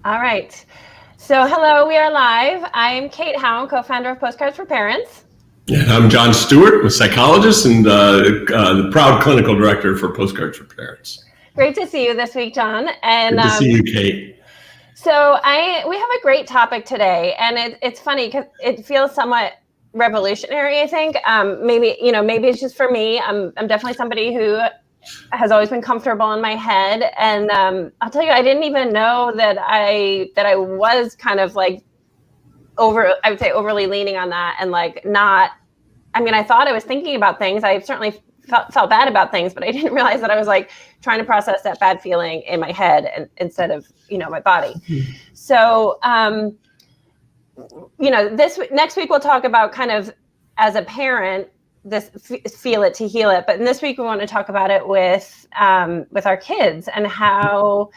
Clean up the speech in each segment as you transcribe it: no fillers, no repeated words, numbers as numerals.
All right. So, hello, we are live. I am Kate Howell, co-founder of Postcards for Parents. And I'm John Stewart, I'm a psychologist and the proud clinical director for Postcards for Parents. Great to see you this week, John. And good to see you, Kate. So we have a great topic today, and it's funny because it feels somewhat revolutionary. I think maybe it's just for me. I'm definitely somebody who has always been comfortable in my head, and I'll tell you, I didn't even know that I was kind of like I would say overly leaning on that, and like not. I mean, I thought I was thinking about things. I certainly felt bad about things, but I didn't realize that I was like trying to process that bad feeling in my head instead of my body. Mm-hmm. So this next week we'll talk about kind of as a parent this feel it to heal it, but in this week we want to talk about it with our kids and how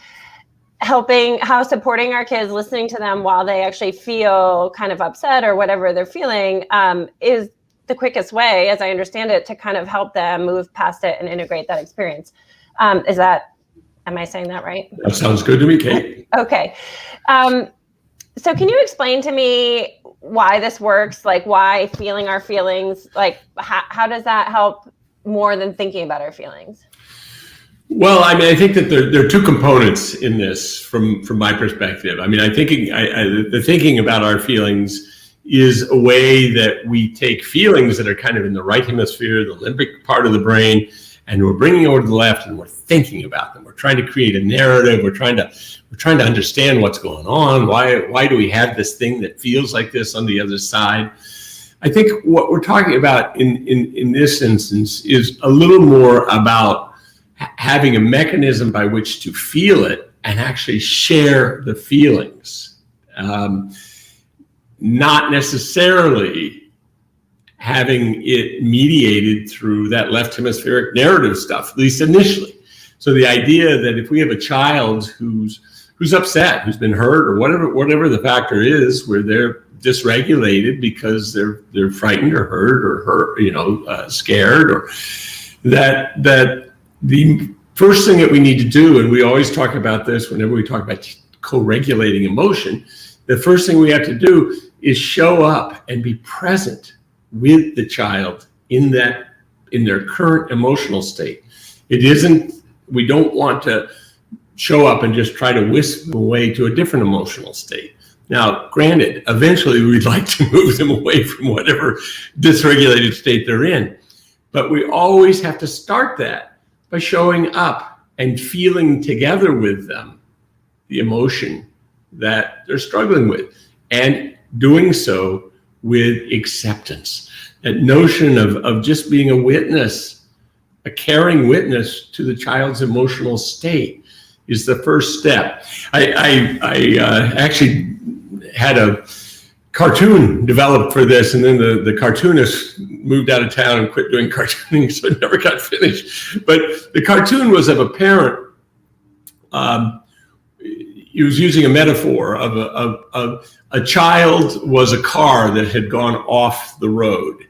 supporting our kids, listening to them while they actually feel kind of upset or whatever they're feeling is the quickest way, as I understand it, to kind of help them move past it and integrate that experience. Am I saying that right? That sounds good to me, Kate. Okay. So can you explain to me why this works? Like why feeling our feelings, like how does that help more than thinking about our feelings? Well, I mean, I think that there are two components in this from my perspective. I mean, the thinking about our feelings is a way that we take feelings that are kind of in the right hemisphere, the limbic part of the brain, and we're bringing over to the left and we're thinking about them. We're trying to create a narrative. We're trying to understand what's going on. Why do we have this thing that feels like this on the other side? I think what we're talking about in this instance is a little more about having a mechanism by which to feel it and actually share the feelings. Not necessarily having it mediated through that left hemispheric narrative stuff, at least initially. So the idea that if we have a child who's upset, who's been hurt, or whatever the factor is, where they're dysregulated because they're frightened or hurt or scared, or that the first thing that we need to do, and we always talk about this whenever we talk about co-regulating emotion, the first thing we have to do is show up and be present with the child in their current emotional state. We don't want to show up and just try to whisk them away to a different emotional state. Now, granted, eventually we'd like to move them away from whatever dysregulated state they're in, but we always have to start that by showing up and feeling together with them the emotion that they're struggling with, and doing so with acceptance. That notion of just being a witness, a caring witness to the child's emotional state is the first step. I actually had a cartoon developed for this, and then the cartoonist moved out of town and quit doing cartooning, so it never got finished. But the cartoon was of a parent. He was using a metaphor of a child was a car that had gone off the road,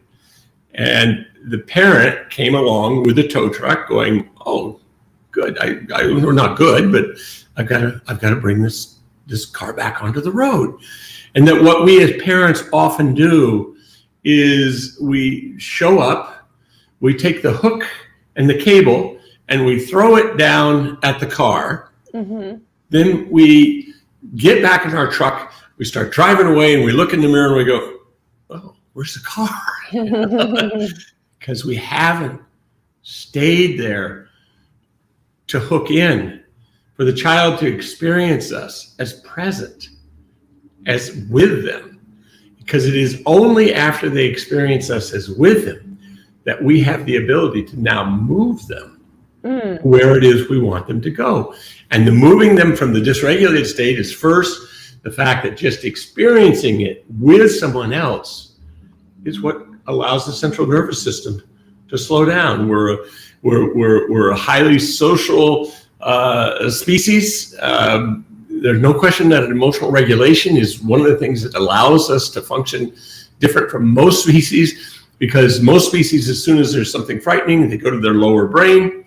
and the parent came along with a tow truck, going, "Oh, good. We're not good, but I've got to bring this car back onto the road." And that what we as parents often do is we show up, we take the hook and the cable, and we throw it down at the car. Mm-hmm. Then we get back in our truck, we start driving away, and we look in the mirror and we go, "Oh, where's the car?" Because we haven't stayed there to hook in, for the child to experience us as present, as with them. Because it is only after they experience us as with them that we have the ability to now move them where it is we want them to go. And the moving them from the dysregulated state is first the fact that just experiencing it with someone else is what allows the central nervous system to slow down. We're a highly social species. There's no question that emotional regulation is one of the things that allows us to function different from most species, because most species, as soon as there's something frightening, they go to their lower brain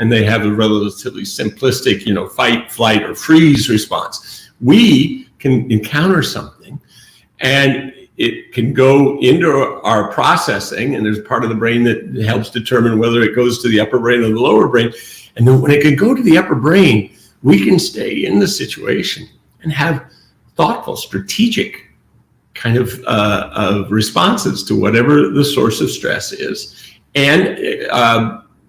and they have a relatively simplistic, fight, flight, or freeze response. We can encounter something, and it can go into our processing, and there's part of the brain that helps determine whether it goes to the upper brain or the lower brain. And then when it can go to the upper brain, we can stay in the situation and have thoughtful, strategic kind of responses to whatever the source of stress is, and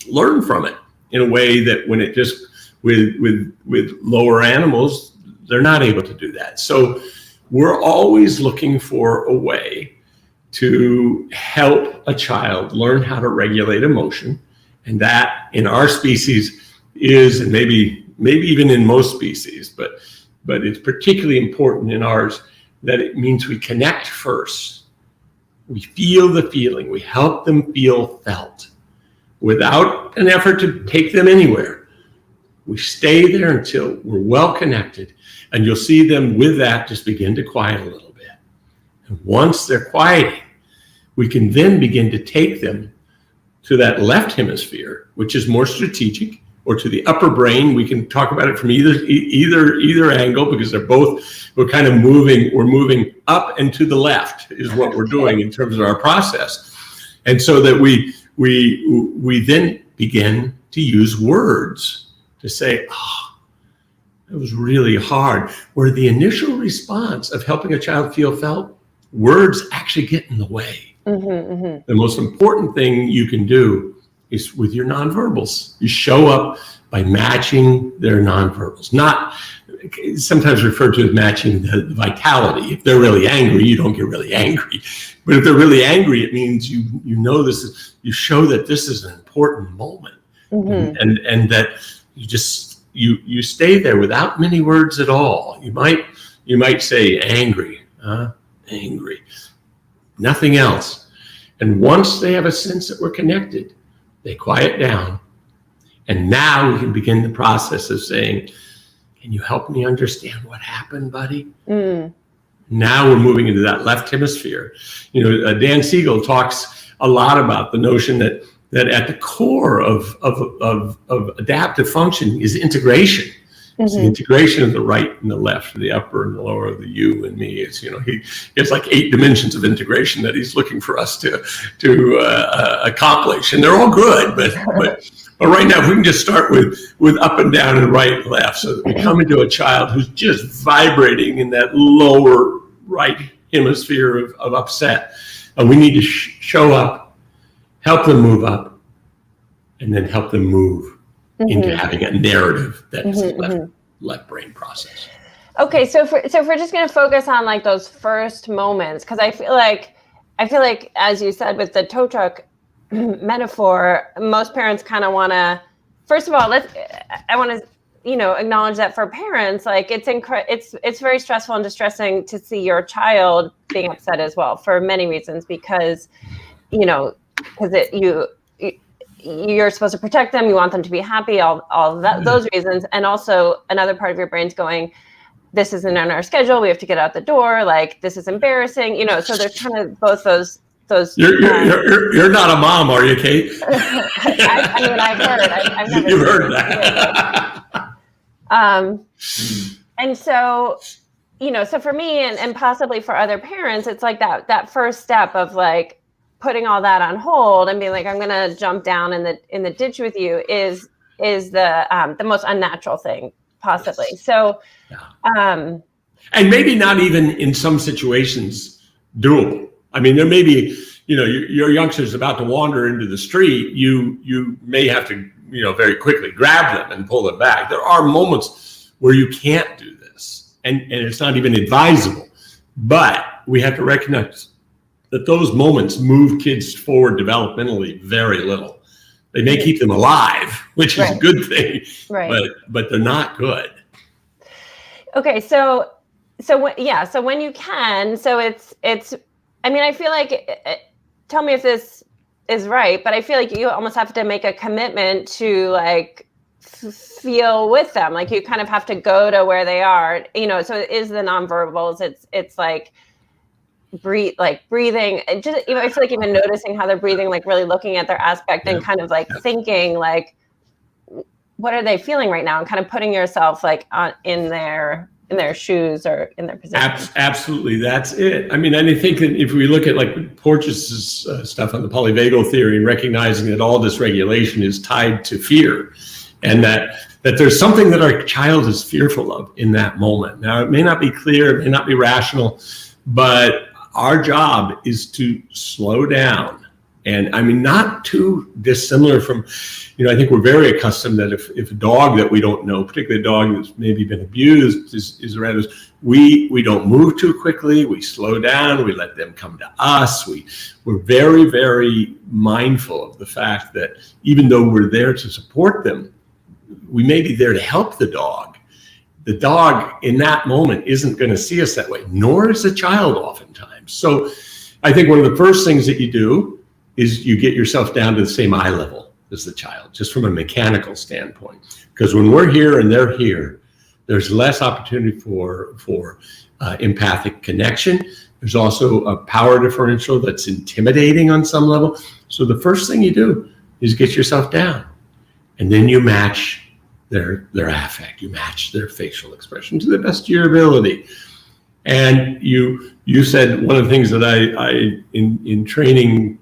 learn from it in a way that when it just with lower animals, they're not able to do that. So we're always looking for a way to help a child learn how to regulate emotion, and that in our species is, and maybe even in most species, but it's particularly important in ours, that it means we connect first. We feel the feeling. We help them feel felt without an effort to take them anywhere. We stay there until we're well connected, and you'll see them with that just begin to quiet a little bit. And once they're quieting, we can then begin to take them to that left hemisphere, which is more strategic, or to the upper brain. We can talk about it from either angle, because we're kind of moving up and to the left is what we're doing in terms of our process. And so that we then begin to use words to say, it was really hard. Where the initial response of helping a child feel felt, words actually get in the way. The most important thing you can do is with your nonverbals. You show up by matching their nonverbals, not sometimes referred to as matching the vitality. If they're really angry, you don't get really angry. But if they're really angry, it means you show that this is an important moment, and that you stay there without many words at all. You might say angry, nothing else. And once they have a sense that we're connected, they quiet down. And now we can begin the process of saying, can you help me understand what happened, buddy? Now we're moving into that left hemisphere. Dan Siegel talks a lot about the notion that at the core of adaptive functioning is integration. It's the integration of the right and the left, the upper and the lower, of the you and me. It's it's like 8 dimensions of integration that he's looking for us to accomplish, and they're all good. But right now, if we can just start with up and down and right and left, so that we come into a child who's just vibrating in that lower right hemisphere of upset, and we need to show up, help them move up, and then help them move into having a narrative that is left brain process. Okay, so if we're just going to focus on like those first moments, because I feel like as you said with the tow truck metaphor, most parents kind of want to. First of all, I want to acknowledge that for parents, like it's very stressful and distressing to see your child being upset as well, for many reasons, because you're supposed to protect them, you want them to be happy, all that, those reasons. And also another part of your brain's going, this isn't on our schedule, we have to get out the door, like this is embarrassing, so there's kind of both those. You're not a mom, are you, Kate? I mean, I've never. You've heard that. And so, so for me and possibly for other parents, it's like that first step of like putting all that on hold and being like, I'm going to jump down in the ditch with you is the most unnatural thing possibly. Yes. So, and maybe not even in some situations doable. I mean, there may be, your youngster's about to wander into the street. You may have to, very quickly grab them and pull them back. There are moments where you can't do this, and it's not even advisable. But we have to recognize that those moments move kids forward developmentally very little. They may keep them alive, which is a good thing, but they're not good. Okay, so when you can, so it's. I mean, I feel like, tell me if this is right, but I feel like you almost have to make a commitment to like feel with them. Like you kind of have to go to where they are, so it is the nonverbals. It's like breathing. Just, I feel like even noticing how they're breathing, like really looking at their aspect and kind of like thinking like, what are they feeling right now, and kind of putting yourself like in their shoes or in their position. Absolutely, that's it. I mean, and I think that if we look at like Porges' stuff on the polyvagal theory, and recognizing that all dysregulation is tied to fear, and that there's something that our child is fearful of in that moment. Now, it may not be clear, it may not be rational, but our job is to slow down. And I mean, not too dissimilar from, I think we're very accustomed that if a dog that we don't know, particularly a dog that's maybe been abused, is around us, we don't move too quickly, we slow down, we let them come to us. We're very, very mindful of the fact that even though we're there to support them, we may be there to help the dog. The dog in that moment isn't going to see us that way, nor is the child oftentimes. So I think one of the first things that you do is you get yourself down to the same eye level as the child, just from a mechanical standpoint. Because when we're here and they're here, there's less opportunity for empathic connection. There's also a power differential that's intimidating on some level. So the first thing you do is get yourself down, and then you match their affect, you match their facial expression to the best of your ability. And you said one of the things that I in training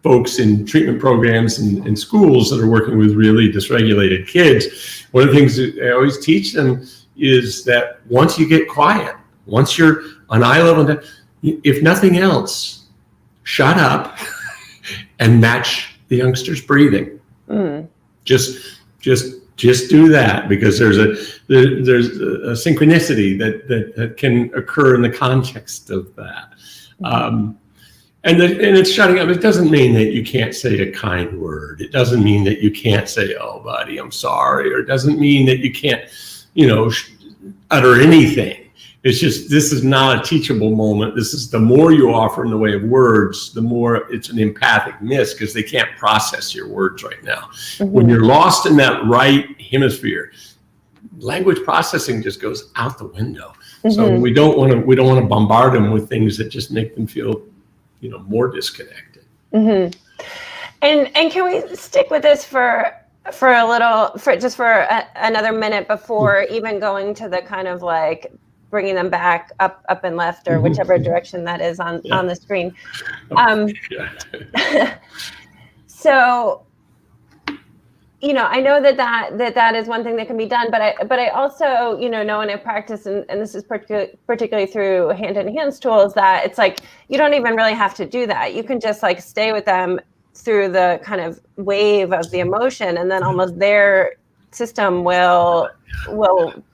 folks in treatment programs and schools that are working with really dysregulated kids, one of the things that I always teach them is that once you get quiet, once you're on eye level, if nothing else, shut up and match the youngster's breathing. Just do that, because there's a synchronicity that can occur in the context of that. And it's shutting up. It doesn't mean that you can't say a kind word. It doesn't mean that you can't say, "Oh, buddy, I'm sorry," or it doesn't mean that you can't, utter anything. It's just, this is not a teachable moment. This is, the more you offer in the way of words, the more it's an empathic miss, because they can't process your words right now. When you're lost in that right hemisphere, language processing just goes out the window. So we don't want to bombard them with things that just make them feel more disconnected. And can we stick with this for another minute before even going to the kind of like bringing them back up and left, or whichever direction that is on the screen. So, I know that is one thing that can be done, but I also, know in a practice, and this is particularly through hand-in-hand tools, that it's like, you don't even really have to do that. You can just like stay with them through the kind of wave of the emotion, and then almost their system will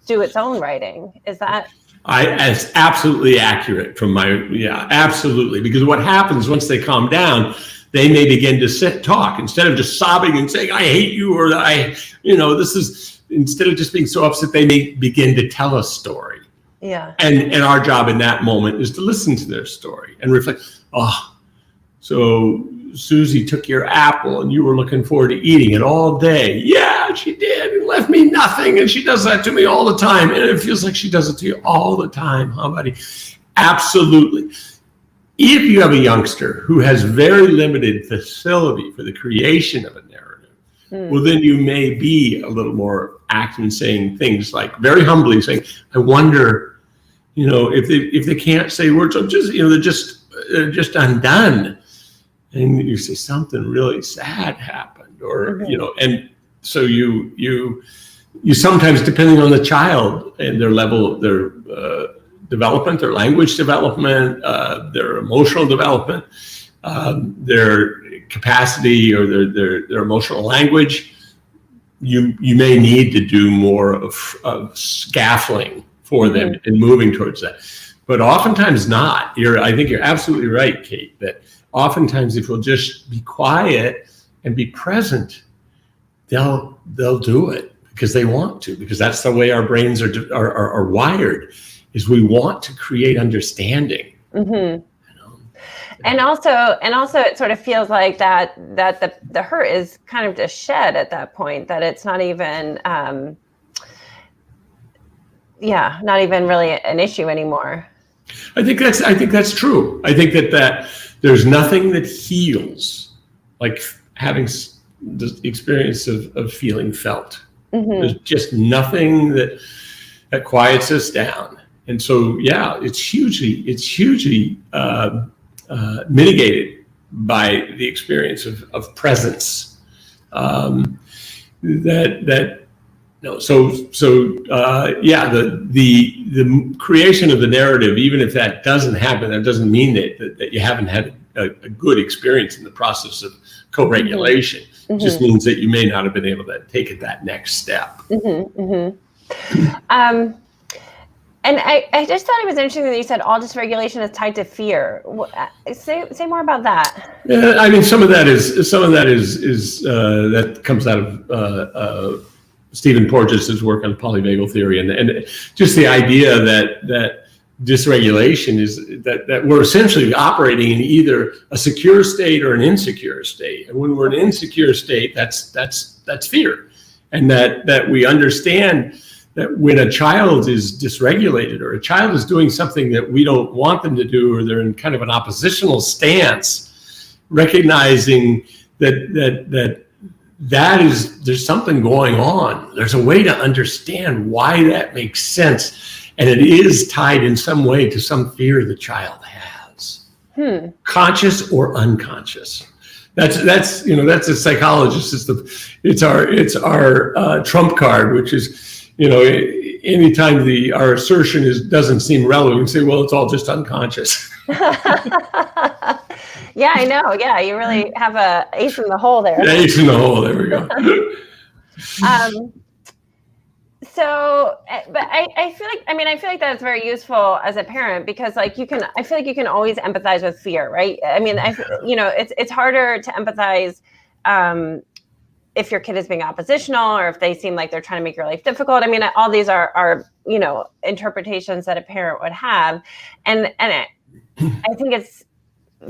do its own writing. Is that? It's absolutely accurate from absolutely. Because what happens once they calm down, they may begin to talk instead of just sobbing and saying, "I hate you," or instead of just being so upset, they may begin to tell a story. Yeah. And our job in that moment is to listen to their story and reflect, "Oh, so Susie took your apple and you were looking forward to eating it all day." "Yeah, she did, and left me nothing. And she does that to me all the time. And it feels like she does it to you all the time, huh, buddy?" Absolutely. If you have a youngster who has very limited facility for the creation of a narrative, well, then you may be a little more active in saying things like, very humbly saying, "I wonder, if they can't say words, or just, they're just undone." And you say, "Something really sad happened," or, and so you sometimes, depending on the child and their level, their development, their language development, their emotional development, their capacity, or their emotional language, you may need to do more of scaffolding for them and moving towards that. But oftentimes not. I think you're absolutely right, Kate, that oftentimes if we'll just be quiet and be present, they'll do it because they want to, because that's the way our brains are wired, is we want to create understanding. And also it sort of feels like that the hurt is kind of just shed at that point, that it's not even not even really an issue anymore. I think that's true. I think that there's nothing that heals like having the experience of feeling felt. There's just nothing that quiets us down. And so, yeah, it's hugely mitigated by the experience of presence. The creation of the narrative, even if that doesn't happen, that doesn't mean that you haven't had a good experience in the process of co-regulation. It just means that you may not have been able to take it that next step. And I just thought it was interesting that you said all dysregulation is tied to fear. Say more about that. Yeah, I mean, some of that is that comes out of Stephen Porges's work on polyvagal theory, and just the idea that dysregulation is that we're essentially operating in either a secure state or an insecure state. And when we're in an insecure state, that's fear, and that we understand that when a child is dysregulated or a child is doing something that we don't want them to do, or they're in kind of an oppositional stance, recognizing that there's something going on. There's a way to understand why that makes sense. And it is tied in some way to some fear the child has, conscious or unconscious. That's a psychologist. It's our trump card, which is, anytime our assertion doesn't seem relevant, we say, well, it's all just unconscious. Yeah, I know. Yeah, you really have a ace in the hole there. Yeah, ace in the hole. There we go. But I feel like that's very useful as a parent, because I feel like you can always empathize with fear, right? I mean, it's harder to empathize if your kid is being oppositional, or if they seem like they're trying to make your life difficult. I mean, all these are interpretations that a parent would have, and I think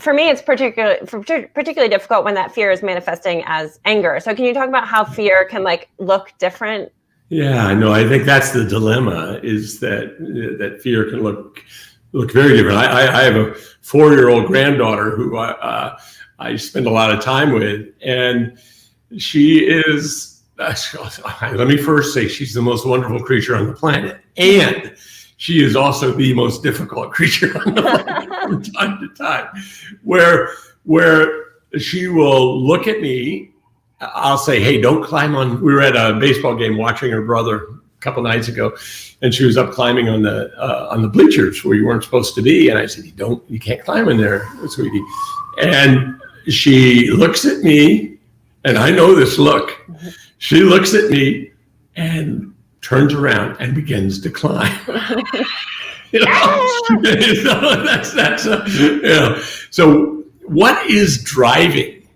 for me, it's particularly difficult when that fear is manifesting as anger. So can you talk about how fear can look different? Yeah, I know. I think that's the dilemma, is that fear can look very different. I have a 4-year-old granddaughter who I spend a lot of time with, and she is, let me first say, she's the most wonderful creature on the planet. And she is also the most difficult creature on the planet from time to time, where she will look at me. I'll say, hey, don't climb on. We were at a baseball game watching her brother a couple nights ago, and she was up climbing on the bleachers where you weren't supposed to be. And I said, you can't climb in there, sweetie. And she looks at me, and I know this look. She looks at me and turns around and begins to climb. So what is driving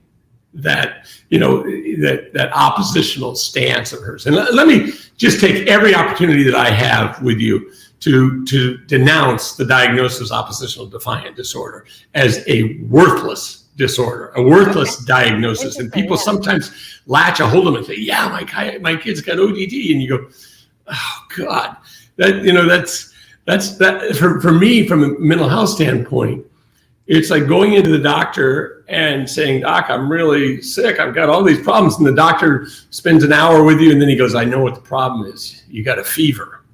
that? That oppositional stance of hers. And let me just take every opportunity that I have with you to denounce the diagnosis oppositional defiant disorder as a worthless disorder, a worthless diagnosis. And people sometimes latch a hold of it and say, yeah, my kid's got ODD. And you go, oh God, that's for me, from a mental health standpoint, it's like going into the doctor and saying, Doc, I'm really sick. I've got all these problems. And the doctor spends an hour with you, and then he goes, I know what the problem is. You got a fever.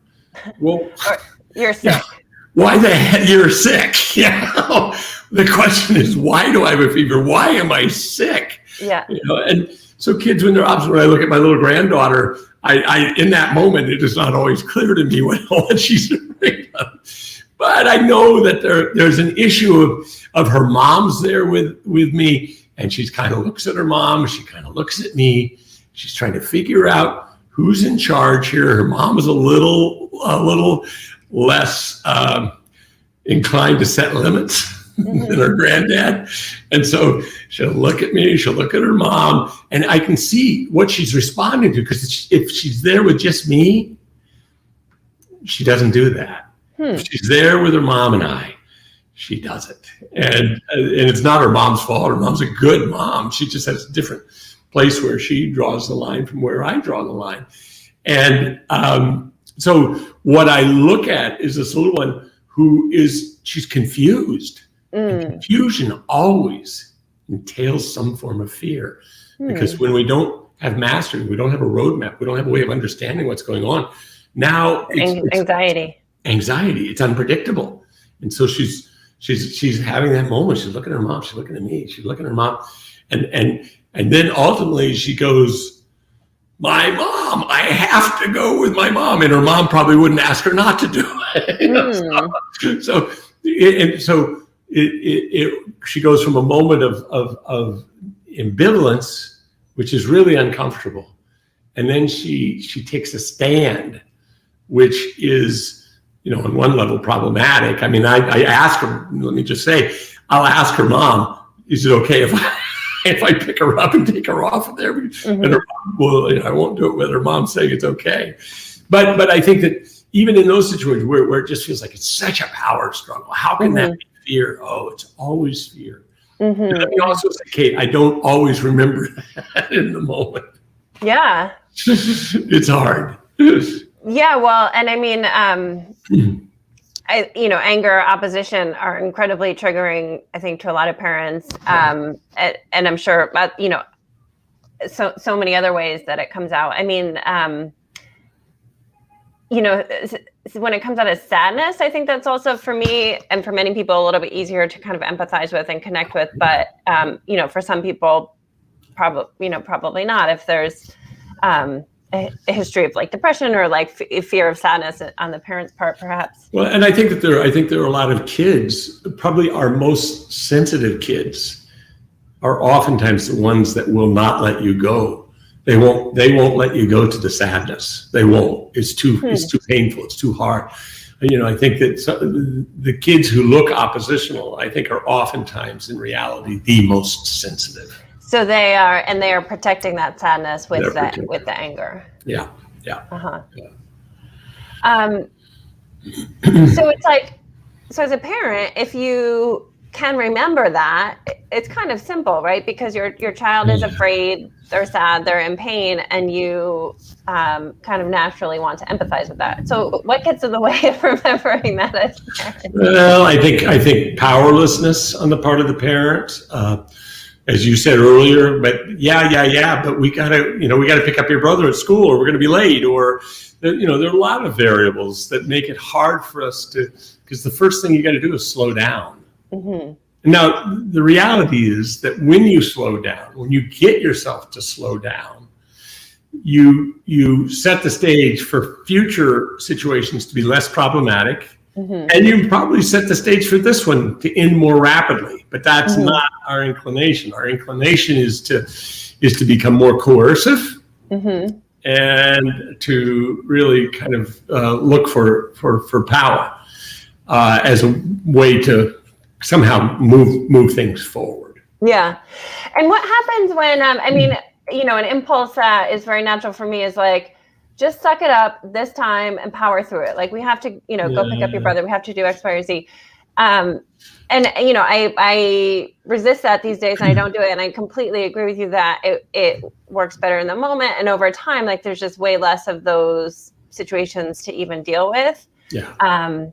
Well, you're sick. Why the heck you're sick? The question is, why do I have a fever? Why am I sick? Yeah. And so kids, when they're opposite, when I look at my little granddaughter, I in that moment, it is not always clear to me what she's afraid of. But I know that there's an issue of her mom's there with me, and she kind of looks at her mom, she kind of looks at me, she's trying to figure out who's in charge here. Her mom is a little less inclined to set limits than her granddad. And so she'll look at me, she'll look at her mom, and I can see what she's responding to, because if she's there with just me, she doesn't do that. If she's there with her mom and I, she does it. And it's not her mom's fault. Her mom's a good mom. She just has a different place where she draws the line from where I draw the line. And so what I look at is this little one she's confused. And confusion always entails some form of fear. Because when we don't have mastery. We don't have a roadmap. We don't have a way of understanding what's going on. Now it's anxiety. It's unpredictable. And so she's having that moment. She's looking at her mom. She's looking at me. She's looking at her mom. And then ultimately she goes, my mom, I have to go with my mom. And her mom probably wouldn't ask her not to do it. So she goes from a moment of ambivalence, which is really uncomfortable. And then she takes a stand, which is, on one level problematic. I mean, I ask her, let me just say, I'll ask her mom, is it okay if I pick her up and take her off of there? And her mom, well, I won't do it with her mom saying it's okay. But I think that even in those situations where it just feels like it's such a power struggle, how can that be fear? Oh, it's always fear. And let me also say, Kate, I don't always remember that in the moment. Yeah. It's hard. Yeah, well, and I mean, anger, opposition are incredibly triggering, I think, to a lot of parents. And I'm sure, so many other ways that it comes out. I mean, when it comes out as sadness, I think that's also, for me and for many people, a little bit easier to kind of empathize with and connect with. But, for some people, probably not. If there's a history of like depression or like fear of sadness on the parents' part, perhaps. Well, and I think there are a lot of kids, probably our most sensitive kids are oftentimes the ones that will not let you go. They won't let you go to the sadness. They won't. It's too painful. It's too hard. I think that the kids who look oppositional, I think, are oftentimes in reality the most sensitive. So they are protecting that sadness with the anger. Yeah. Yeah. So it's like, so as a parent, if you can remember that, it's kind of simple, right? Because your child is afraid, they're sad, they're in pain, and you kind of naturally want to empathize with that. So what gets in the way of remembering that as a parent? Well, I think powerlessness on the part of the parent. As you said earlier, but but we gotta pick up your brother at school, or we're gonna be late, or there are a lot of variables that make it hard for us because the first thing you got to do is slow down. Now, the reality is that when you slow down, when you get yourself to slow down, you set the stage for future situations to be less problematic. And you probably set the stage for this one to end more rapidly, but that's not our inclination. Our inclination is to become more coercive and to really kind of look for power as a way to somehow move things forward. Yeah, and what happens when an impulse that is very natural for me is like, just suck it up this time and power through it. Like, we have to, go pick up your brother. We have to do X, Y, or Z. I resist that these days, and I don't do it. And I completely agree with you that it works better in the moment. And over time, like, there's just way less of those situations to even deal with. Yeah. I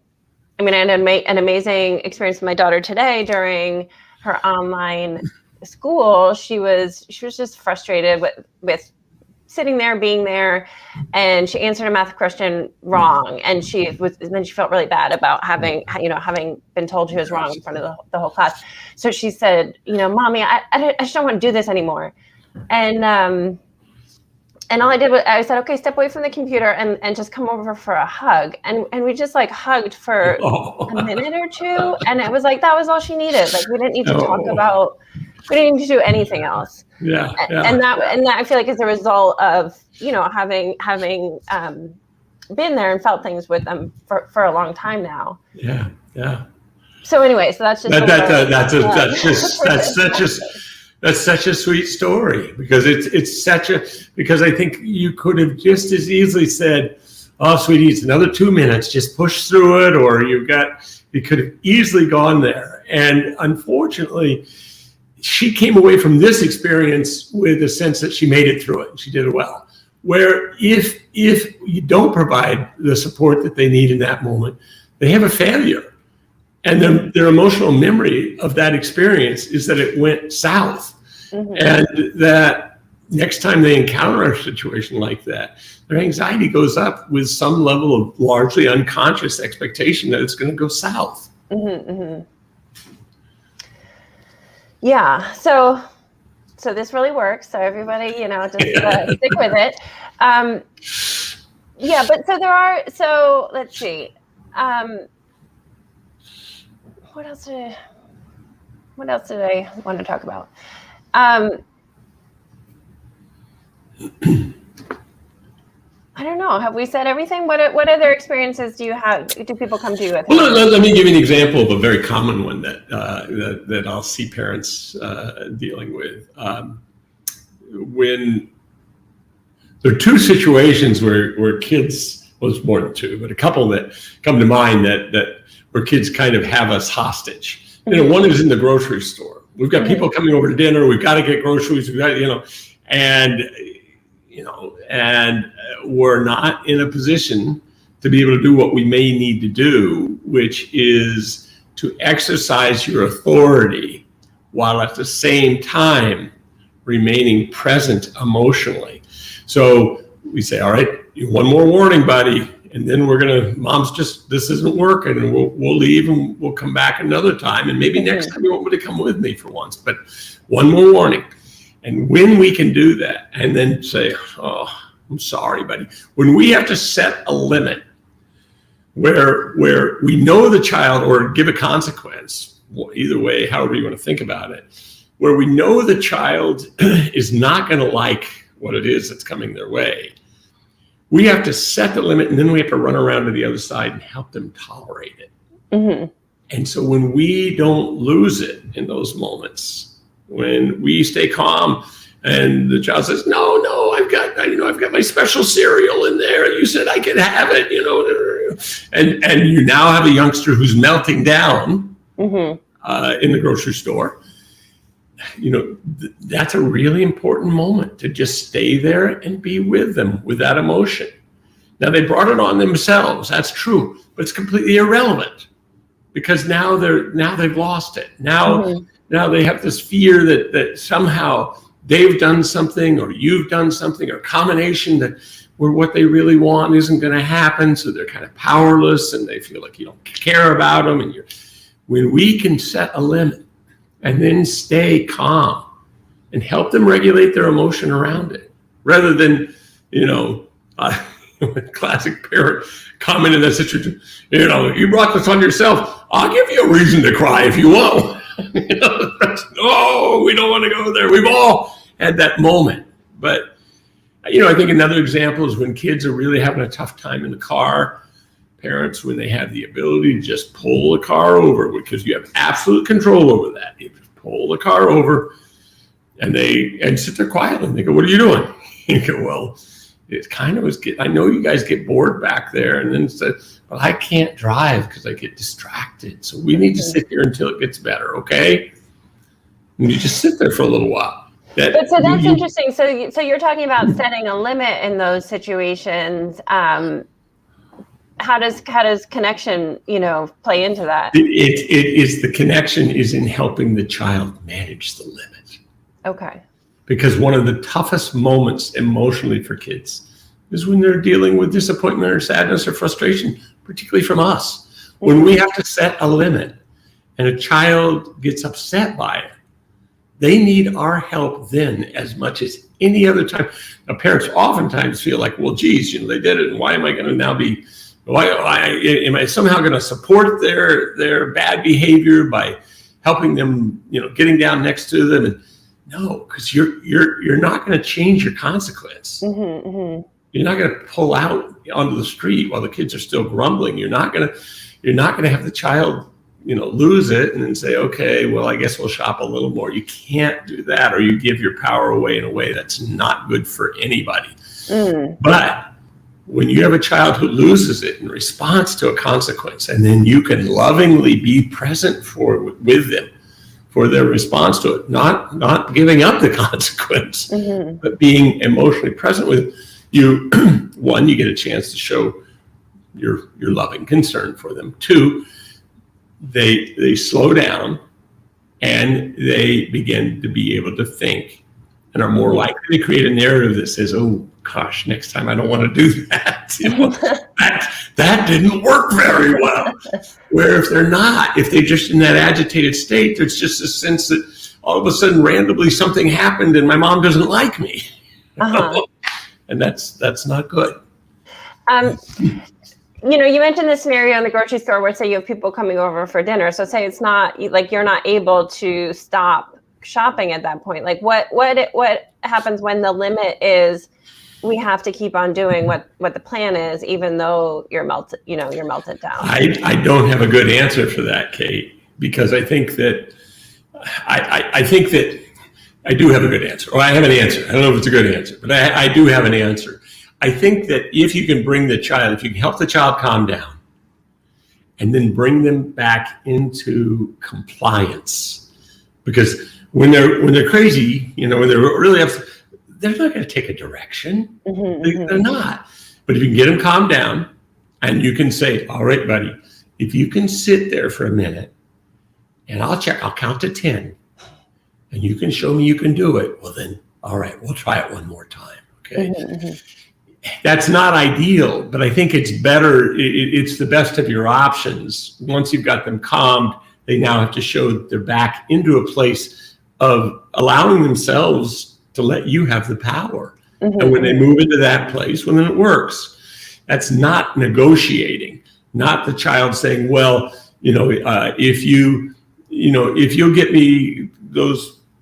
had an amazing experience with my daughter today during her online school. She was just frustrated with sitting there, being there, and she answered a math question wrong, and then she felt really bad about having been told she was wrong in front of the whole class. So she said, Mommy, I just don't want to do this anymore. And all I did was I said, okay, step away from the computer and just come over for a hug. And we just like hugged for a minute or two, and it was like that was all she needed. Like, we didn't need to talk about. We didn't need to do anything else. Yeah. And that I feel like is a result of having been there and felt things with them for a long time now. Yeah. So anyway, so that's just that's such a sweet story, because because I think you could have just as easily said, "Oh, sweetie, it's another 2 minutes. Just push through it," or you could have easily gone there. And unfortunately, she came away from this experience with a sense that she made it through it. She did it well. Where if you don't provide the support that they need in that moment, they have a failure. And their emotional memory of that experience is that it went south. And that next time they encounter a situation like that, their anxiety goes up with some level of largely unconscious expectation that it's going to go south. Mm-hmm, mm-hmm. Yeah. So this really works. So everybody, just stick with it. Yeah. But so let's see. What else did I want to talk about? I don't know. Have we said everything? What other experiences do people come to you with? Well, let me give you an example of a very common one that I'll see parents dealing with. When there are two situations where kids, well, it's more than two, but a couple that come to mind that where kids kind of have us hostage. One is in the grocery store. We've got people coming over to dinner. We've got to get groceries. We've got, and we're not in a position to be able to do what we may need to do, which is to exercise your authority while at the same time remaining present emotionally. So we say, all right, one more warning, buddy. And then this isn't working, and we'll leave and we'll come back another time. And maybe next time you want me to come with me for once, but one more warning. And when we can do that and then say, oh, I'm sorry, buddy. When we have to set a limit where we know the child, or give a consequence, either way, however you want to think about it, where we know the child is not going to like what it is that's coming their way, we have to set the limit, and then we have to run around to the other side and help them tolerate it. Mm-hmm. And so when we don't lose it in those moments, when we stay calm and the child says, no, I've got my special cereal in there. You said I could have it, and you now have a youngster who's melting down in the grocery store. That's a really important moment to just stay there and be with them with that emotion. Now, they brought it on themselves. That's true, but it's completely irrelevant because now they've lost it. Now they have this fear that somehow they've done something, or you've done something, or a combination where what they really want isn't going to happen. So they're kind of powerless, and they feel like you don't care about them. And when we can set a limit and then stay calm and help them regulate their emotion around it, rather than, classic parent comment in that situation, you brought this on yourself. I'll give you a reason to cry if you want. No, we don't want to go there. We've all had that moment. But, I think another example is when kids are really having a tough time in the car. Parents, when they have the ability to just pull the car over, because you have absolute control over that. You just pull the car over and sit there quietly. And they go, what are you doing? You go, well, it kind of was, I know you guys get bored back there. And then said, well, I can't drive because I get distracted. So we need to sit here until it gets better, okay? And you just sit there for a little while. That's interesting. So you're talking about setting a limit in those situations. How does connection, play into that? It is, the connection is in helping the child manage the limit. Okay. Because one of the toughest moments emotionally for kids is when they're dealing with disappointment or sadness or frustration, particularly from us. When we have to set a limit and a child gets upset by it, they need our help then as much as any other time. Now, parents oftentimes feel like, well, geez, they did it, and why am I going to now be... am I somehow going to support their bad behavior by helping them, getting down next to them? And no, because you're not going to change your consequence. You're not going to pull out onto the street while the kids are still grumbling. You're not going to have the child, lose it and then say, okay, well, I guess we'll shop a little more. You can't do that, or you give your power away in a way that's not good for anybody. But when you have a child who loses it in response to a consequence, and then you can lovingly be present with them for their response to it, not giving up the consequence, but being emotionally present with you. One, you get a chance to show your loving concern for them. Two, they slow down and they begin to be able to think and are more likely to create a narrative that says, oh gosh, next time I don't want to do that. That didn't work very well. Where if they're not, if they're just in that agitated state, there's just a sense that all of a sudden randomly something happened and my mom doesn't like me. And that's not good. You mentioned this scenario in the grocery store where, say, you have people coming over for dinner. So say it's not like you're not able to stop shopping at that point. Like what happens when the limit is we have to keep on doing what the plan is, even though you're melted down? I don't have a good answer for that, Kate, because I think that I do have a good answer. Or I have an answer. I don't know if it's a good answer, but I do have an answer. I think that if you can if you can help the child calm down and then bring them back into compliance, because when they're crazy, when they're really upset, they're not going to take a direction. They're not. But if you can get them calmed down and you can say, all right, buddy, if you can sit there for a minute and I'll count to 10 and you can show me you can do it, well then, all right, we'll try it one more time, okay? That's not ideal, but I think it's better. It's the best of your options. Once you've got them calmed, they now have to show that they're back into a place of allowing themselves to let you have the power. And when they move into that place, well, then it works. That's not negotiating, not the child saying, well, if you'll get me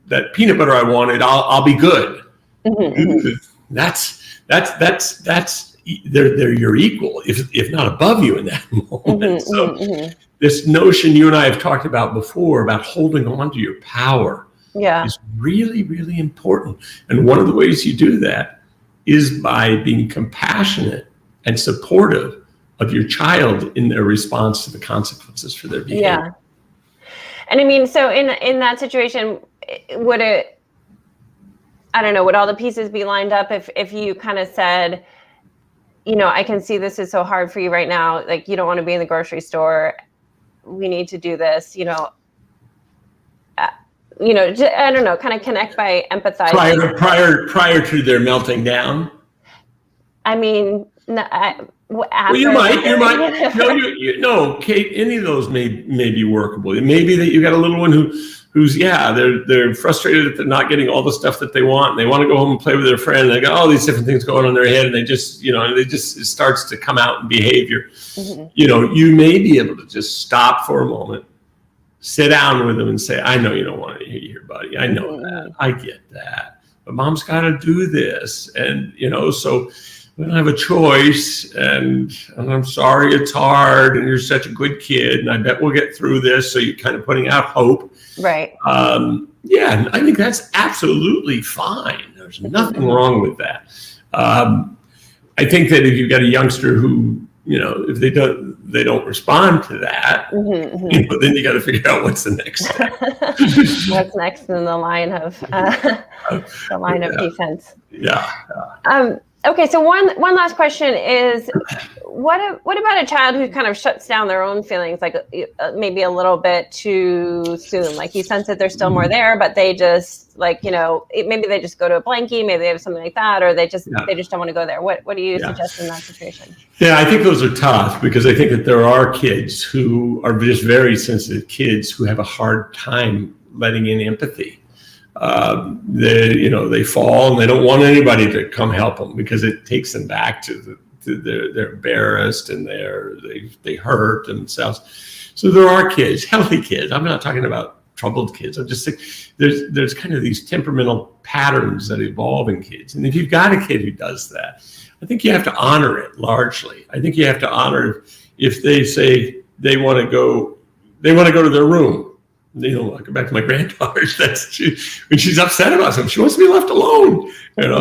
that peanut butter I wanted, I'll be good. That's they're your equal, if not above you in that moment. This notion you and I have talked about before about holding on to your power is really, really important. And one of the ways you do that is by being compassionate and supportive of your child in their response to the consequences for their behavior. Yeah. And I mean, so in that situation, would all the pieces be lined up if you kind of said, I can see this is so hard for you right now. Like, you don't want to be in the grocery store. We need to do this, I don't know, kind of connect by empathizing. Prior to their melting down? I mean, after. Well, you might. No, Kate, any of those may be workable. It may be that you got a little one who's they're frustrated that they're not getting all the stuff that they want. And they want to go home and play with their friend. And they got all these different things going on in their head, and it starts to come out in behavior. You may be able to just stop for a moment, sit down with them and say, I know you don't want to hear here, buddy. I know that. I get that. But mom's got to do this. And, so we don't have a choice. And I'm sorry it's hard. And you're such a good kid. And I bet we'll get through this. So you're kind of putting out hope. Right. I think that's absolutely fine. There's nothing wrong with that. I think that if you've got a youngster who, if they don't respond to that, then you got to figure out what's the next step. What's next in the line of defense? Yeah. Okay, so one last question is, what about a child who kind of shuts down their own feelings, like maybe a little bit too soon? Like you sense that there's still more there, but they just maybe they just go to a blankie, maybe they have something like that, or they just don't want to go there. What do you suggest in that situation? Yeah, I think those are tough because I think that there are kids who are just very sensitive kids who have a hard time letting in empathy. They fall and they don't want anybody to come help them because it takes them back to they're embarrassed and they hurt themselves. So there are kids, healthy kids. I'm not talking about troubled kids. I'm just saying there's kind of these temperamental patterns that evolve in kids. And if you've got a kid who does that, I think you have to honor it largely. I think you have to honor if they say they want to go to their room. I go back to my granddaughter. When she's upset about something, she wants to be left alone, and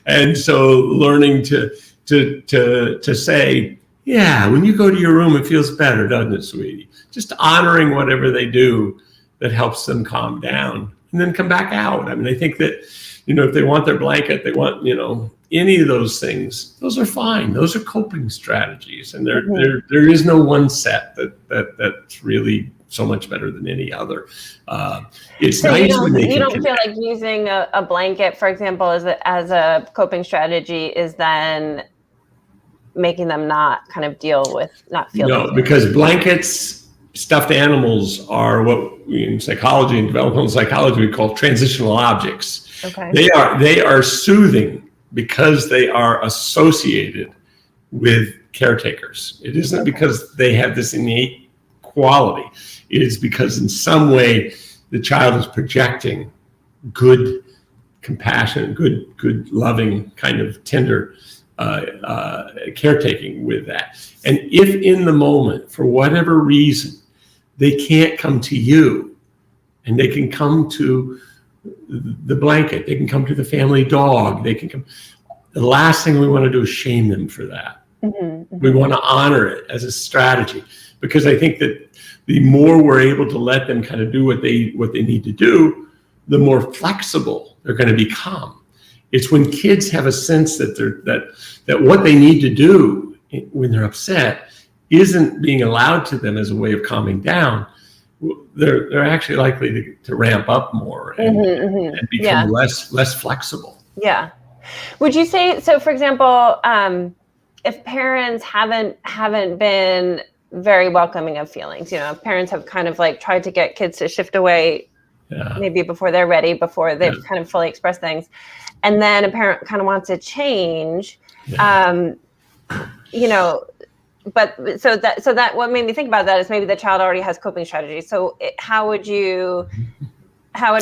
and so learning to say, yeah, when you go to your room, it feels better, doesn't it, sweetie? Just honoring whatever they do that helps them calm down and then come back out. I mean, I think that, if they want their blanket, they want, any of those things, those are fine. Those are coping strategies. And there is no one set that's really so much better than any other. It's so nice when they you can don't connect. feel like using a blanket, for example, as a coping strategy is then making them not kind of not feel No, because blankets, stuffed animals are what in psychology and developmental psychology we call transitional objects. Okay. They are soothing because they are associated with caretakers. It isn't because they have this innate quality. It is because in some way the child is projecting good compassion, good loving kind of tender caretaking with that. And if in the moment, for whatever reason, they can't come to you and they can come to the blanket, they can come to the family dog, they can come. The last thing we want to do is shame them for that. We want to honor it as a strategy, because I think that the more we're able to let them kind of do what they need to do, the more flexible they're going to become. It's when kids have a sense that that what they need to do when they're upset isn't being allowed to them as a way of calming down, they're actually likely to ramp up more and become less flexible. Yeah. Would you say, so for example, if parents haven't been very welcoming of feelings, if parents have kind of like tried to get kids to shift away maybe before they're ready, before they've kind of fully expressed things, and then a parent kind of wants to change, but so that what made me think about that is maybe the child already has coping strategies. So how would a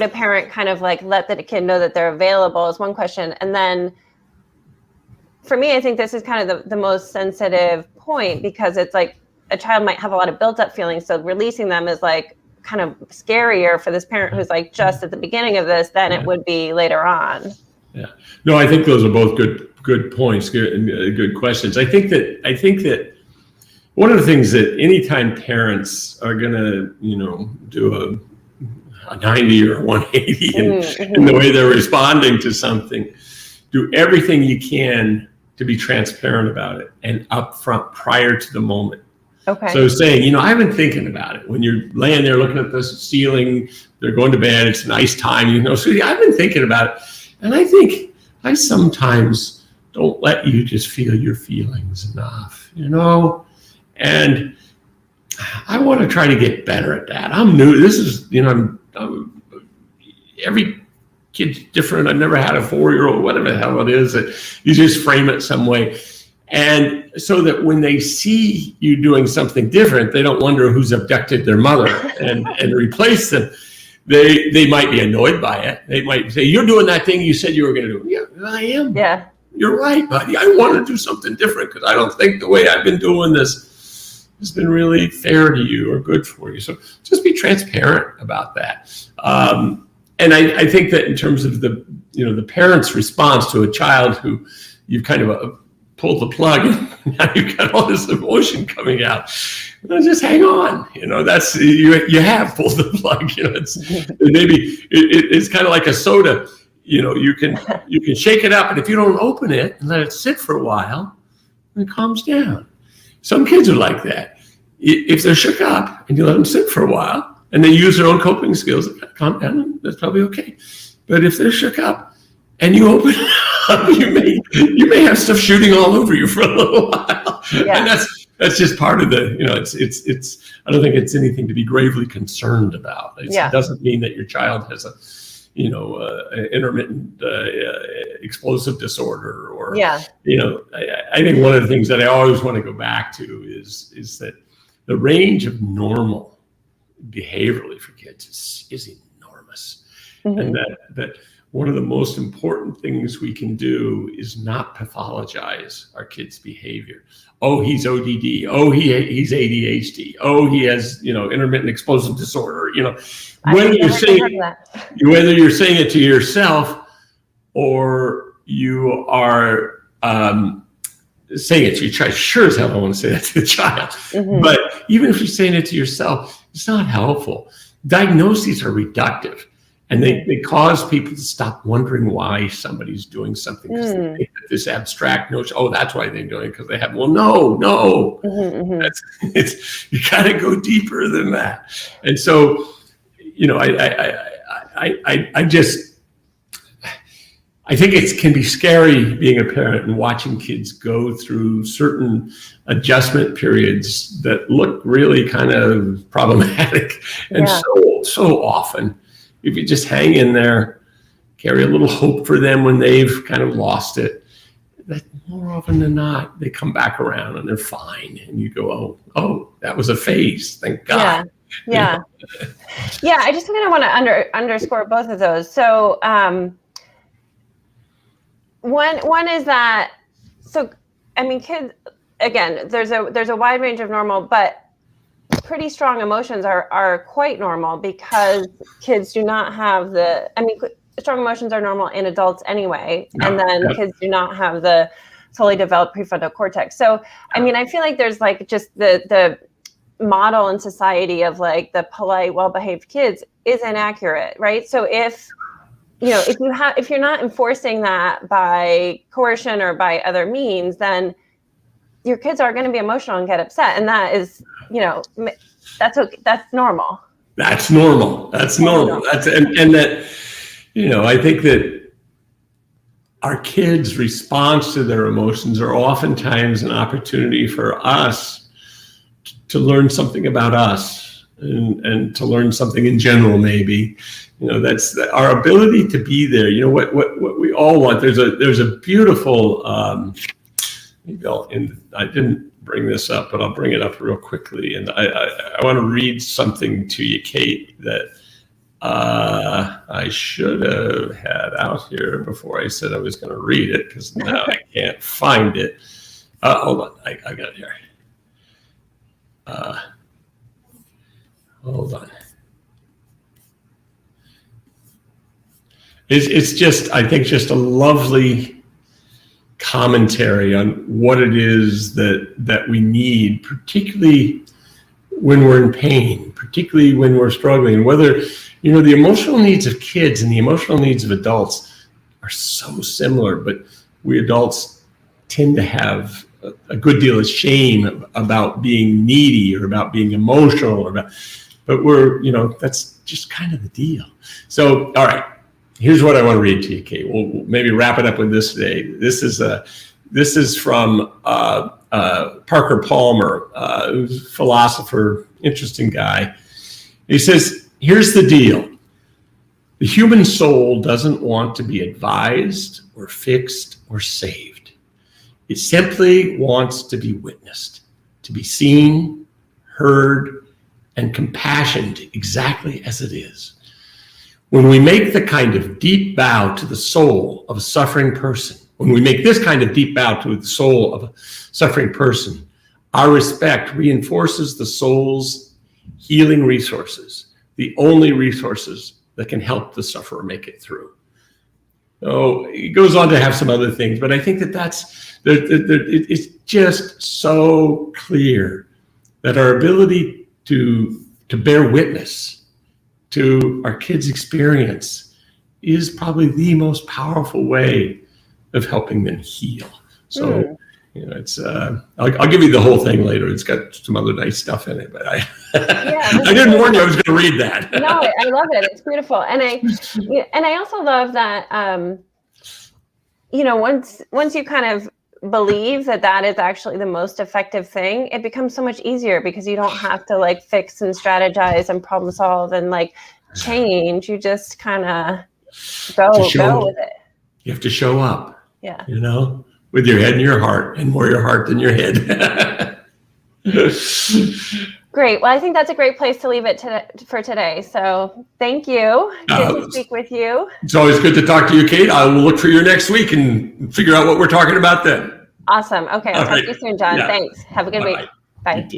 parent kind of like let the kid know that they're available is one question. And then for me, I think this is kind of the most sensitive point, because it's like a child might have a lot of built up feelings. So releasing them is like kind of scarier for this parent who's like just at the beginning of this than it would be later on. Yeah. No, I think those are both good points, good questions. I think that one of the things that anytime parents are going to, do a 90 or 180 in the way they're responding to something, do everything you can to be transparent about it and upfront prior to the moment. Okay. So saying, I've been thinking about it. When you're laying there looking at the ceiling, they're going to bed, it's a nice time, so I've been thinking about it. And I think I sometimes don't let you just feel your feelings enough, and I want to try to get better at that. I'm new. This is, every kid's different. I've never had a 4-year-old, whatever the hell it is, that you just frame it some way. And so that when they see you doing something different, they don't wonder who's abducted their mother and replaced them. They might be annoyed by it. They might say, you're doing that thing you said you were going to do. Yeah, I am. Yeah. You're right, buddy. I want to do something different because I don't think the way I've been doing this has been really fair to you or good for you. So just be transparent about that. And I think that in terms of the parent's response to a child who you've kind of pulled the plug and now you've got all this emotion coming out, just hang on. That's you have pulled the plug. It's kind of like a soda. You can shake it up, and if you don't open it and let it sit for a while, it calms down. Some kids are like that. If they're shook up and you let them sit for a while and they use their own coping skills, calm down, that's probably okay. But if they're shook up and you open it up, you may have stuff shooting all over you for a little while. Yeah. And that's just part of the, it's I don't think it's anything to be gravely concerned about. It doesn't mean that your child has intermittent explosive disorder or, I think one of the things that I always want to go back to is that the range of normal behaviorally for kids is enormous. And that one of the most important things we can do is not pathologize our kids' behavior. Oh, he's ODD. Oh, he's ADHD. Oh, he has, intermittent explosive disorder. Whether you're saying it to yourself or you are saying it to your child, sure as hell I want to say that to the child. But even if you're saying it to yourself, it's not helpful. Diagnoses are reductive. And they cause people to stop wondering why somebody's doing something, because they think that this abstract notion, oh, that's why they're doing it, because they have, well, no. You got to go deeper than that. And so, I think it can be scary being a parent and watching kids go through certain adjustment periods that look really kind of problematic. And so often, if you just hang in there, carry a little hope for them when they've kind of lost it, that more often than not, they come back around and they're fine. And you go, oh, that was a phase. Thank God. Yeah. Yeah. I just kind of want to underscore both of those. So, one is that, so, I mean, kids, again, there's a wide range of normal, but pretty strong emotions are quite normal, because kids do not have strong emotions are normal in adults anyway. And then kids do not have the fully developed prefrontal cortex. So, I mean, I feel like there's like just the model in society of like the polite, well-behaved kids is inaccurate, right? So if you're not enforcing that by coercion or by other means, then your kids are going to be emotional and get upset. And that is, that's okay. That's normal. That's normal. I think that our kids' response to their emotions are oftentimes an opportunity for us to learn something about us and to learn something in general, maybe. That's our ability to be there. What we all want. There's a beautiful, I didn't bring this up, but I'll bring it up real quickly. And I want to read something to you, Kate, that I should have had out here before I said I was going to read it, because now I can't find it. Hold on, I got it here. Hold on. It's just, I think, just a lovely commentary on what it is that we need, particularly when we're in pain, particularly when we're struggling. Whether, the emotional needs of kids and the emotional needs of adults are so similar, but we adults tend to have a good deal of shame about being needy or about being emotional, but we're, that's just kind of the deal. So, all right. Here's what I want to read to you, Kate. We'll maybe wrap it up with this today. This is from Parker Palmer, who's a philosopher, interesting guy. He says, here's the deal. The human soul doesn't want to be advised or fixed or saved. It simply wants to be witnessed, to be seen, heard, and compassioned exactly as it is. When we make the kind of deep bow to the soul of a suffering person, when we make this kind of deep bow to the soul of a suffering person, our respect reinforces the soul's healing resources, the only resources that can help the sufferer make it through. So it goes on to have some other things, but I think it's just so clear that our ability to bear witness to our kids' experience is probably the most powerful way of helping them heal. So, it's I'll give you the whole thing later. It's got some other nice stuff in it, but I didn't warn you I was going to read that. No, I love it. It's beautiful, and I also love that. Once you kind of believe that is actually the most effective thing, it becomes so much easier, because you don't have to like fix and strategize and problem solve and like change. You just kind of go with it. You have to show up. Yeah. With your head and your heart, and more your heart than your head. Great. Well, I think that's a great place to leave it for today. So thank you. Good to speak with you. It's always good to talk to you, Kate. I will look for you next week and figure out what we're talking about then. Awesome. Okay. I'll talk to you soon, John. Yeah. Thanks. Have a good week. Bye. You too.